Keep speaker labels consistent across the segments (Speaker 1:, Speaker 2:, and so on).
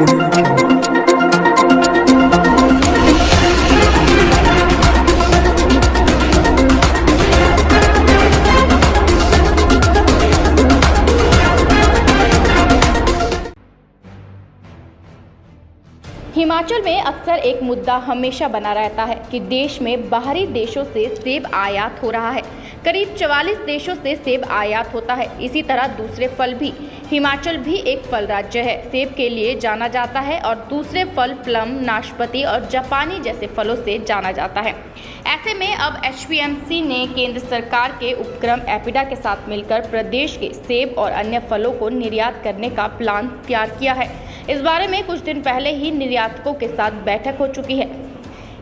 Speaker 1: हिमाचल में अक्सर एक मुद्दा हमेशा बना रहता है कि देश में बाहरी देशों से सेब आयात हो रहा है। करीब 44 देशों से सेब आयात होता है। इसी तरह दूसरे फल भी। हिमाचल भी एक फल राज्य है, सेब के लिए जाना जाता है और दूसरे फल प्लम, नाशपाती और जापानी जैसे फलों से जाना जाता है। ऐसे में अब एचपीएमसी ने केंद्र सरकार के उपक्रम एपिडा के साथ मिलकर प्रदेश के सेब और अन्य फलों को निर्यात करने का प्लान तैयार किया है। इस बारे में कुछ दिन पहले ही निर्यातकों के साथ बैठक हो चुकी है।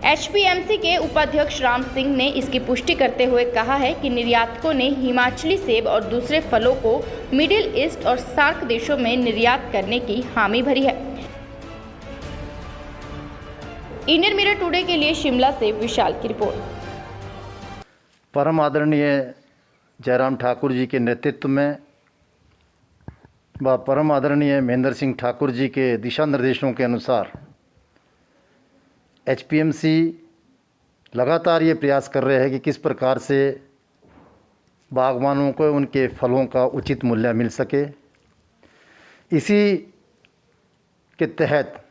Speaker 1: एचपीएमसी के उपाध्यक्ष राम सिंह ने इसकी पुष्टि करते हुए कहा है कि निर्यातकों ने हिमाचली सेब और दूसरे फलों को मिडिल ईस्ट और सार्क देशों में निर्यात करने की हामी भरी है। इंडियन मिरर टुडे के लिए शिमला से विशाल की रिपोर्ट।
Speaker 2: परम आदरणीय जयराम ठाकुर जी के नेतृत्व में व परम आदरणीय महेंद्र सिंह ठाकुर जी के दिशा निर्देशों के अनुसार एचपीएमसी लगातार ये प्रयास कर रहे हैं कि किस प्रकार से बागवानों को उनके फलों का उचित मूल्य मिल सके। इसी के तहत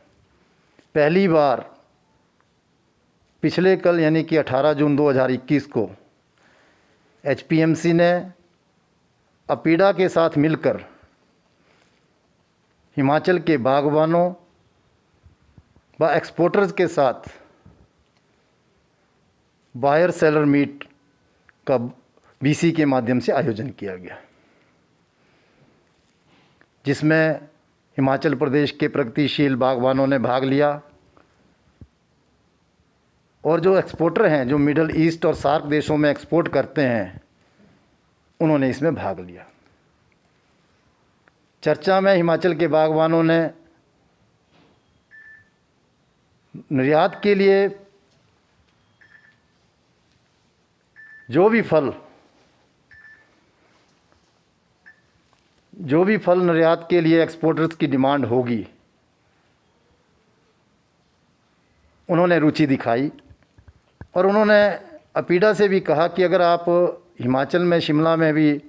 Speaker 2: पहली बार पिछले कल यानी कि 18 जून 2021 को एचपीएमसी ने एपिडा के साथ मिलकर हिमाचल के बागवानों व एक्सपोर्टर्स के साथ बायर सेलर मीट का बीसी के माध्यम से आयोजन किया गया, जिसमें हिमाचल प्रदेश के प्रगतिशील बागवानों ने भाग लिया और जो एक्सपोर्टर हैं, जो मिडल ईस्ट और सार्क देशों में एक्सपोर्ट करते हैं, उन्होंने इसमें भाग लिया। चर्चा में हिमाचल के बागवानों ने निर्यात के लिए जो भी फल निर्यात के लिए एक्सपोर्टर्स की डिमांड होगी, उन्होंने रुचि दिखाई और उन्होंने एपिडा से भी कहा कि अगर आप हिमाचल में शिमला में भी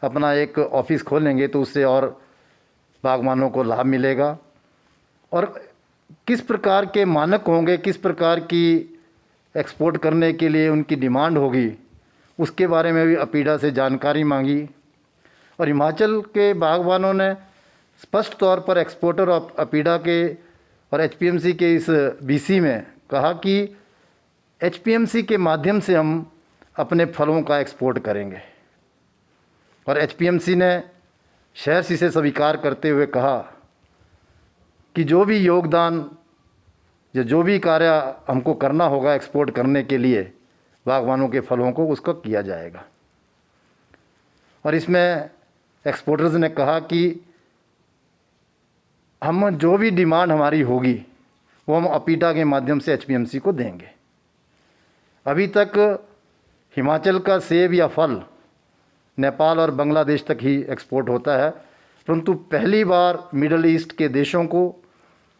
Speaker 2: अपना एक ऑफिस खोलेंगे तो उससे और बागवानों को लाभ मिलेगा और किस प्रकार के मानक होंगे, किस प्रकार की एक्सपोर्ट करने के लिए उनकी डिमांड होगी, उसके बारे में भी एपिडा से जानकारी मांगी। और हिमाचल के बागवानों ने स्पष्ट तौर पर एक्सपोर्टर ऑफ एपिडा के और एचपीएमसी के इस बीसी में कहा कि एचपीएमसी के माध्यम से हम अपने फलों का एक्सपोर्ट करेंगे। और एचपीएमसी ने शहर से स्वीकार करते हुए कहा कि जो भी योगदान जो भी कार्य हमको करना होगा एक्सपोर्ट करने के लिए बागवानों के फलों को, उसको किया जाएगा। और इसमें एक्सपोर्टर्स ने कहा कि हम जो भी डिमांड हमारी होगी वो हम एपिडा के माध्यम से एचपीएमसी को देंगे। अभी तक हिमाचल का सेब या फल नेपाल और बांग्लादेश तक ही एक्सपोर्ट होता है, परंतु पहली बार मिडल ईस्ट के देशों को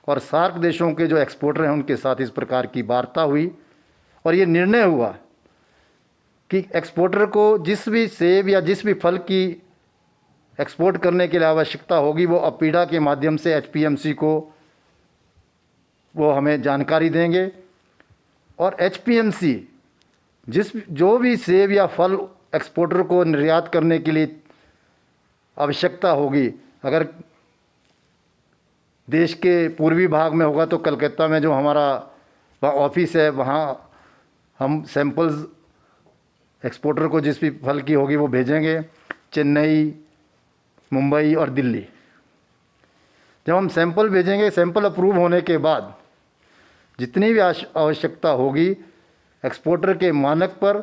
Speaker 2: और सार्क देशों के जो एक्सपोर्टर हैं उनके साथ इस प्रकार की वार्ता हुई और ये निर्णय हुआ कि एक्सपोर्टर को जिस भी सेब या जिस भी फल की एक्सपोर्ट करने के लिए आवश्यकता होगी वो एपिडा के माध्यम से एचपीएमसी को वो हमें जानकारी देंगे और एचपीएमसी जो भी सेब या फल एक्सपोर्टर को निर्यात करने के लिए आवश्यकता होगी, अगर देश के पूर्वी भाग में होगा तो कलकत्ता में जो हमारा ऑफिस है वहाँ हम सैंपल्स एक्सपोर्टर को जिस भी फल की होगी वो भेजेंगे। चेन्नई, मुंबई और दिल्ली जब हम सैंपल भेजेंगे, सैंपल अप्रूव होने के बाद जितनी भी आवश्यकता होगी एक्सपोर्टर के मानक पर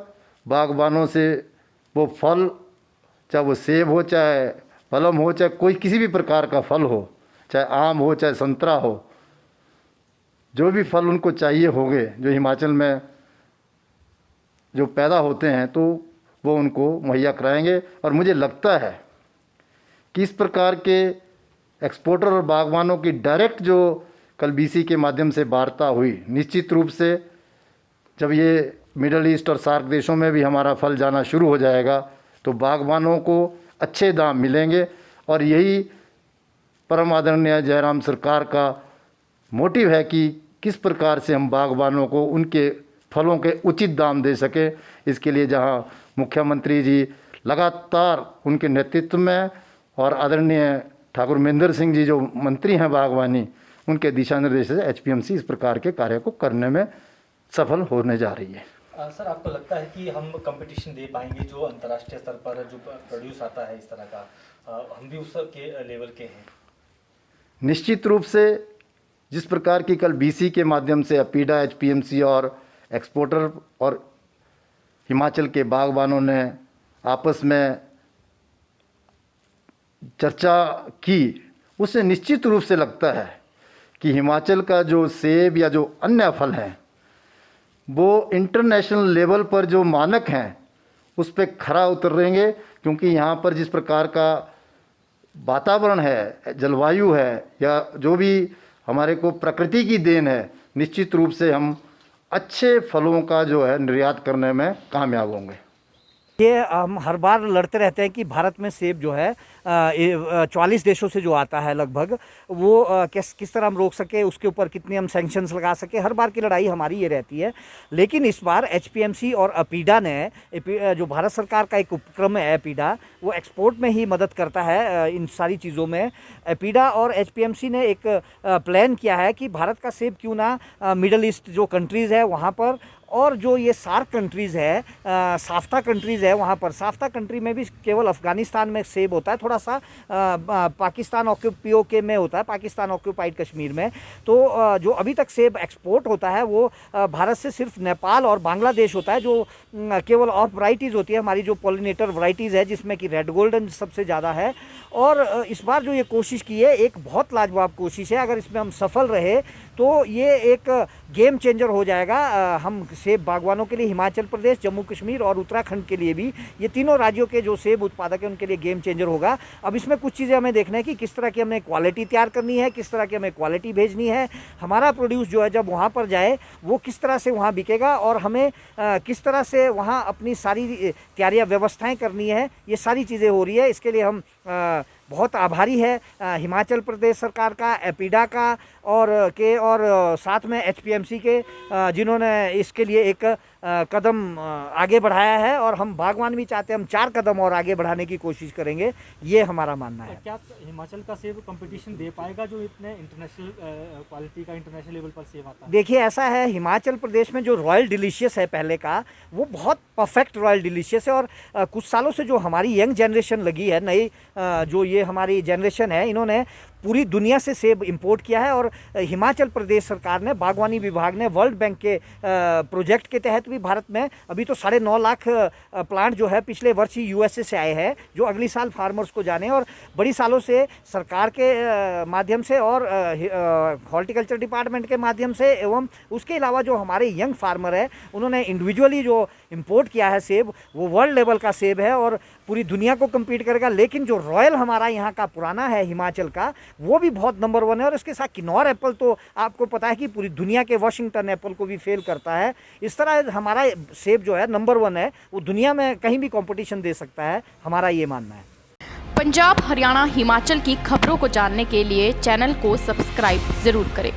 Speaker 2: बागवानों से वो फल, चाहे वो सेब हो, चाहे पलम हो, चाहे कोई किसी भी प्रकार का फल हो, चाहे आम हो, चाहे संतरा हो, जो भी फल उनको चाहिए होंगे जो हिमाचल में जो पैदा होते हैं तो वो उनको मुहैया कराएंगे। और मुझे लगता है कि इस प्रकार के एक्सपोर्टर और बागवानों की डायरेक्ट जो कल बीसी के माध्यम से वार्ता हुई, निश्चित रूप से जब ये मिडल ईस्ट और सार्क देशों में भी हमारा फल जाना शुरू हो जाएगा तो बागवानों को अच्छे दाम मिलेंगे। और यही परम आदरणीय जयराम सरकार का मोटिव है कि किस प्रकार से हम बागवानों को उनके फलों के उचित दाम दे सकें। इसके लिए जहां मुख्यमंत्री जी लगातार उनके नेतृत्व में और आदरणीय ठाकुर महेंद्र सिंह जी जो मंत्री हैं बागवानी, उनके दिशा निर्देश से एचपीएमसी इस प्रकार के कार्य को करने में सफल होने जा रही है।
Speaker 3: सर, आपको लगता है कि हम कंपटीशन दे पाएंगे जो अंतर्राष्ट्रीय स्तर पर जो प्रोड्यूस आता है इस तरह का, हम भी उस के लेवल के हैं?
Speaker 2: निश्चित रूप से जिस प्रकार की कल बीसी के माध्यम से अपीडा, एचपीएमसी और एक्सपोर्टर और हिमाचल के बागवानों ने आपस में चर्चा की, उससे निश्चित रूप से लगता है कि हिमाचल का जो सेब या जो अन्य फल हैं वो इंटरनेशनल लेवल पर जो मानक हैं उस पर खरा उतरेंगे। क्योंकि यहाँ पर जिस प्रकार का वातावरण है, जलवायु है या जो भी हमारे को प्रकृति की देन है, निश्चित रूप से हम अच्छे फलों का जो है निर्यात करने में कामयाब होंगे।
Speaker 4: ये हम हर बार लड़ते रहते हैं कि भारत में सेब जो है 44 देशों से जो आता है लगभग, वो किस तरह हम रोक सके, उसके ऊपर कितने हम सैंक्शंस लगा सके। हर बार की लड़ाई हमारी ये रहती है। लेकिन इस बार एचपीएमसी और अपीडा ने, जो भारत सरकार का एक उपक्रम है अपीडा, वो एक्सपोर्ट में ही मदद करता है इन सारी चीज़ों में। अपीडा और एचपीएमसी ने एक प्लान किया है कि भारत का सेब क्यों ना मिडल ईस्ट जो कंट्रीज़ है वहाँ पर, और जो ये सार्क कंट्रीज़ है, साफ्ता कंट्रीज़ है, वहाँ पर साफ्ता कंट्री में भी केवल अफ़गानिस्तान में सेब होता है, थोड़ा सा पाकिस्तान पीओके में होता है, पाकिस्तान ऑक्यूपाइड कश्मीर में। तो जो अभी तक सेब एक्सपोर्ट होता है वो भारत से सिर्फ नेपाल और बांग्लादेश होता है, जो केवल ऑफ वैराइटीज़ होती है, हमारी जो पॉलिनेटर वैराइटीज़ है जिसमें कि रेड गोल्डन सबसे ज़्यादा है। और इस बार जो ये कोशिश की है, एक बहुत लाजवाब कोशिश है। अगर इसमें हम सफल रहे तो ये एक गेम चेंजर हो जाएगा हम सेब बागवानों के लिए। हिमाचल प्रदेश, जम्मू कश्मीर और उत्तराखंड के लिए भी, ये तीनों राज्यों के जो सेब उत्पादक हैं उनके लिए गेम चेंजर होगा। अब इसमें कुछ चीज़ें हमें देखना है कि किस तरह की हमें क्वालिटी तैयार करनी है, किस तरह की हमें क्वालिटी भेजनी है, हमारा प्रोड्यूस जो है जब वहाँ पर जाए वो किस तरह से वहाँ बिकेगा, और हमें किस तरह से वहाँ अपनी सारी तैयारियाँ व्यवस्थाएँ करनी है। ये सारी चीज़ें हो रही है। इसके लिए हम बहुत आभारी है हिमाचल प्रदेश सरकार का, अपीडा का और साथ में एचपीएमसी के, जिन्होंने इसके लिए एक कदम आगे बढ़ाया है। और हम बागवान भी चाहते हैं हम 4 कदम और आगे बढ़ाने की कोशिश करेंगे, ये हमारा मानना है।
Speaker 3: क्या हिमाचल का सेब कंपटीशन दे पाएगा जो इतने इंटरनेशनल क्वालिटी का, इंटरनेशनल लेवल पर सेब आता है?
Speaker 4: देखिए, ऐसा है, हिमाचल प्रदेश में जो रॉयल डिलीशियस है पहले का, वो बहुत परफेक्ट रॉयल डिलीशियस है। और कुछ सालों से जो हमारी यंग जनरेशन लगी है, नई जो ये हमारी जनरेशन है, इन्होंने पूरी दुनिया से सेब इंपोर्ट किया है। और हिमाचल प्रदेश सरकार ने, बागवानी विभाग ने वर्ल्ड बैंक के प्रोजेक्ट के तहत भी भारत में अभी तो 9.5 लाख प्लांट जो है पिछले वर्ष ही यूएसए से आए हैं, जो अगली साल फार्मर्स को जाने। और बड़ी सालों से सरकार के माध्यम से और हॉर्टिकल्चर डिपार्टमेंट के माध्यम से, एवं उसके अलावा जो हमारे यंग फार्मर है उन्होंने इंडिविजुअली जो इंपोर्ट किया है सेब, वो वर्ल्ड लेवल का सेब है और पूरी दुनिया को कम्पीट करेगा। लेकिन जो रॉयल हमारा यहाँ का पुराना है हिमाचल का, वो भी बहुत नंबर 1 है। और इसके साथ किन्नौर एप्पल तो आपको पता है कि पूरी दुनिया के वाशिंगटन एप्पल को भी फेल करता है। इस तरह हमारा सेब जो है नंबर 1 है, वो दुनिया में कहीं भी कंपटीशन दे सकता है, हमारा ये मानना है।
Speaker 1: पंजाब, हरियाणा, हिमाचल की खबरों को जानने के लिए चैनल को सब्सक्राइब जरूर करें।